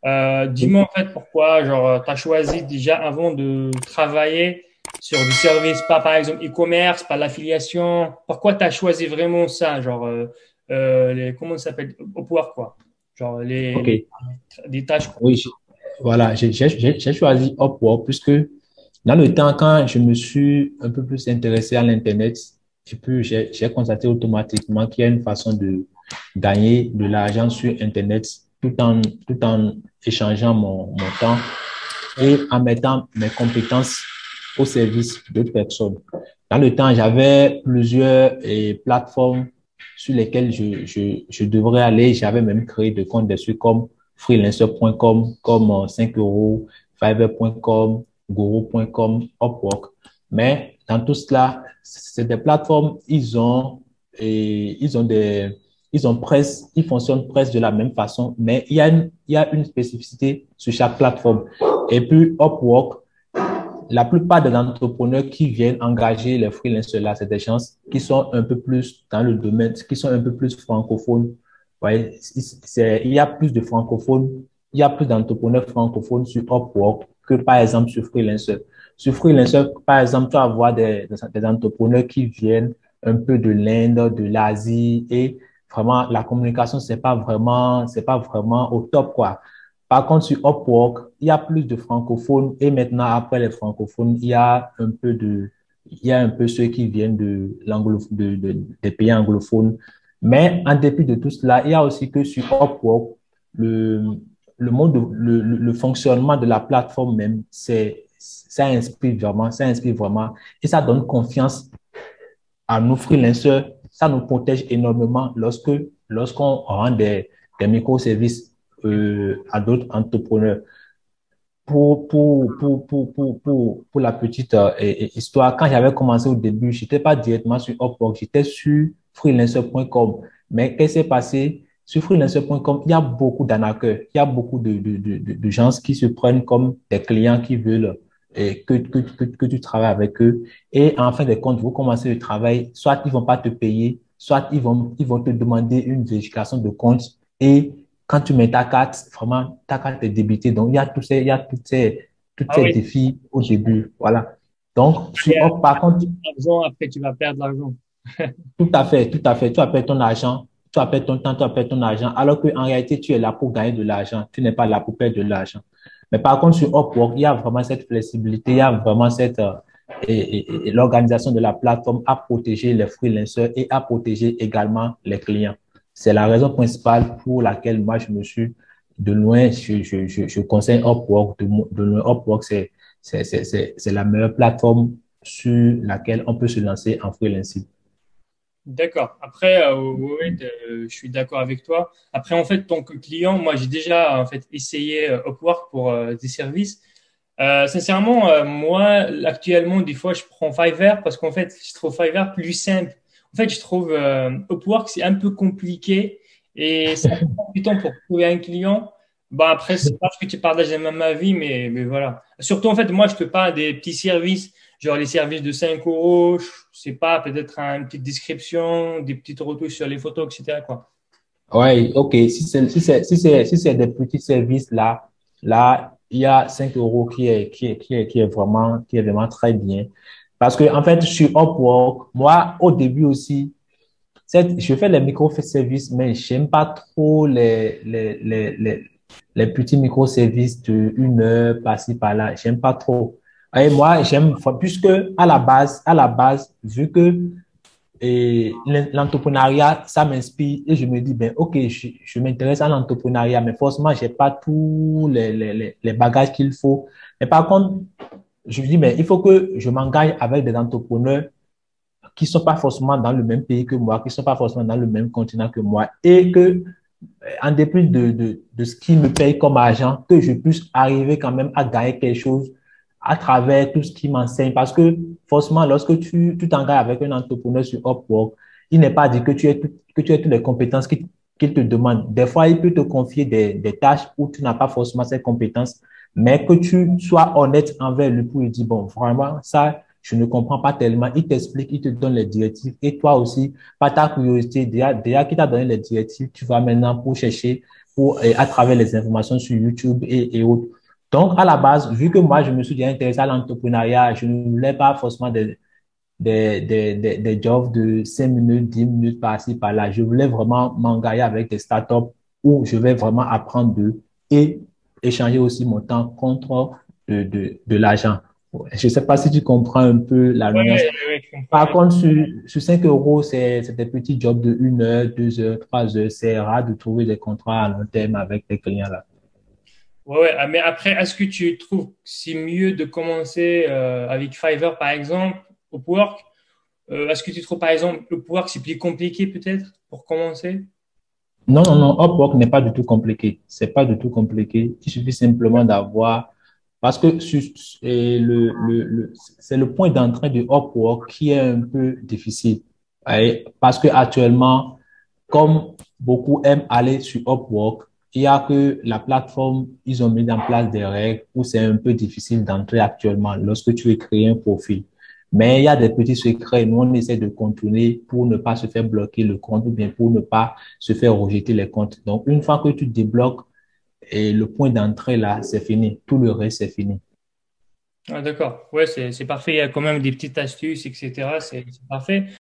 Dis-moi en fait pourquoi, genre, tu as choisi déjà avant de travailler sur du service, pas par exemple e-commerce, pas l'affiliation. Pourquoi tu as choisi vraiment ça, genre, comment ça s'appelle, Upwork, quoi. Genre, Ok, des tâches, quoi. oui, voilà, j'ai choisi Upwork puisque dans le temps, quand je me suis un peu plus intéressé à l'Internet, et puis j'ai constaté automatiquement qu'il y a une façon de gagner de l'argent sur Internet tout en échangeant mon temps et en mettant mes compétences au service d'autres personnes. Dans le temps, j'avais plusieurs plateformes sur lesquelles je devrais aller. J'avais même créé des comptes dessus comme freelancer.com, comme 5 euros, fiverr.com, guru.com, Upwork. Mais dans tout cela, c'est des plateformes, ils fonctionnent presque de la même façon, mais il y a une spécificité sur chaque plateforme. Et puis, Upwork, la plupart des entrepreneurs qui viennent engager les freelancers là, c'est des gens qui sont un peu plus dans le domaine, qui sont un peu plus francophones. Ouais, il y a plus de francophones, il y a plus d'entrepreneurs francophones sur Upwork que par exemple sur Freelancer. Sur Freelancer, par exemple, tu vas avoir des entrepreneurs qui viennent un peu de l'Inde, de l'Asie et vraiment la communication, c'est pas vraiment au top, quoi. Par contre, sur Upwork, il y a plus de francophones et maintenant, après les francophones, il y a un peu ceux qui viennent des pays anglophones. Mais en dépit de tout cela, il y a aussi que sur Upwork, le, le fonctionnement de la plateforme même, ça inspire vraiment et ça donne confiance à nous freelancers. Ça nous protège énormément lorsqu'on rend des microservices à d'autres entrepreneurs. Pour la petite histoire, quand j'avais commencé au début, je n'étais pas directement sur Upwork, j'étais sur freelancer.com. Mais qu'est-ce qui s'est passé? Sur freelancer.com, il y a beaucoup d'arnaqueurs, il y a beaucoup de gens qui se prennent comme des clients qui veulent que tu travailles avec eux. Et en fin de compte, vous commencez le travail, soit ils vont pas te payer, soit ils vont te demander une vérification de compte. Et quand tu mets ta carte, vraiment, ta carte est débitée. Donc, il y a toutes Ah ces oui, défis au début. Voilà. Donc, et, par contre, l'argent, après, tu vas perdre l'argent. tout à fait, tout à fait. Tu vas perdre ton argent, tu vas perdre ton temps, tu vas perdre ton argent, alors qu'en réalité, tu es là pour gagner de l'argent. Tu n'es pas là pour perdre de l'argent. Mais par contre, sur Upwork, il y a vraiment cette flexibilité, il y a vraiment et l'organisation de la plateforme à protéger les freelancers et à protéger également les clients. C'est la raison principale pour laquelle moi, je me suis de loin, je conseille Upwork. De loin, Upwork, c'est la meilleure plateforme sur laquelle on peut se lancer en freelancing. D'accord. Après, ouais, je suis d'accord avec toi. Après, en fait, tant que client, moi, j'ai déjà en fait essayé Upwork pour des services. Sincèrement, moi, actuellement, des fois, je prends Fiverr parce qu'en fait, je trouve Fiverr plus simple. En fait, je trouve Upwork, c'est un peu compliqué et ça prend du temps pour trouver un client. Bah, après, c'est parce que tu partages la même avis, mais voilà. Surtout, en fait, moi, je te parle des petits services, genre les services de 5 euros, je sais pas, peut-être une petite description, des petites retouches sur les photos, etc., quoi. Ouais, ok. Si c'est des petits services là, il y a 5 euros qui est vraiment très bien. Parce que, en fait, sur Upwork, moi, au début aussi, je fais les microservices, mais j'aime pas trop les petits microservices de 1 heure par-ci, par-là. J'aime pas trop. Et moi, puisque à la base, vu que l'entrepreneuriat, ça m'inspire et je me dis, ben, OK, je m'intéresse à l'entrepreneuriat, mais forcément, j'ai pas tous les bagages qu'il faut. Mais par contre, je me dis, mais il faut que je m'engage avec des entrepreneurs qui sont pas forcément dans le même pays que moi, qui sont pas forcément dans le même continent que moi et que, en dépit de ce qui me paye comme argent, que je puisse arriver quand même à gagner quelque chose à travers tout ce qui m'enseigne. Parce que forcément, lorsque tu t'engages avec un entrepreneur sur Upwork, il n'est pas dit que tu aies toutes les compétences qu'il te demande. Des fois, il peut te confier des tâches où tu n'as pas forcément ces compétences, mais que tu sois honnête envers lui pour lui dire, bon, vraiment, ça, je ne comprends pas tellement. Il t'explique, il te donne les directives. Et toi aussi, par ta curiosité, déjà qu'il t'a donné les directives, tu vas maintenant pour chercher à travers les informations sur YouTube et autres. Donc, à la base, vu que moi, je me suis déjà intéressé à l'entrepreneuriat, je ne voulais pas forcément des jobs de 5 minutes, 10 minutes par-ci, par-là. Je voulais vraiment m'engager avec des startups où je vais vraiment apprendre d'eux et échanger aussi mon temps contre de l'argent. Je ne sais pas si tu comprends un peu la nuance. Ouais, je comprends. Par contre, sur 5 euros, c'est des petits jobs de 1 heure, 2 heures, 3 heures. C'est rare de trouver des contrats à long terme avec des clients là. Ouais. Ah, mais après, est-ce que tu trouves que c'est mieux de commencer avec Fiverr, par exemple, Upwork? Est-ce que tu trouves, par exemple, Upwork, c'est plus compliqué peut-être pour commencer? Non, non, non, Upwork n'est pas du tout compliqué. C'est pas du tout compliqué. Il suffit simplement d'avoir, parce que c'est le point d'entrée de Upwork qui est un peu difficile. Parce que actuellement, comme beaucoup aiment aller sur Upwork, il y a que la plateforme, ils ont mis en place des règles où c'est un peu difficile d'entrer actuellement lorsque tu veux créer un profil. Mais il y a des petits secrets. Nous, on essaie de contourner pour ne pas se faire bloquer le compte ou bien pour ne pas se faire rejeter les comptes. Donc, une fois que tu débloques et le point d'entrée là, c'est fini. Tout le reste, c'est fini. Ah, d'accord. Ouais, c'est parfait. Il y a quand même des petites astuces, etc. C'est parfait.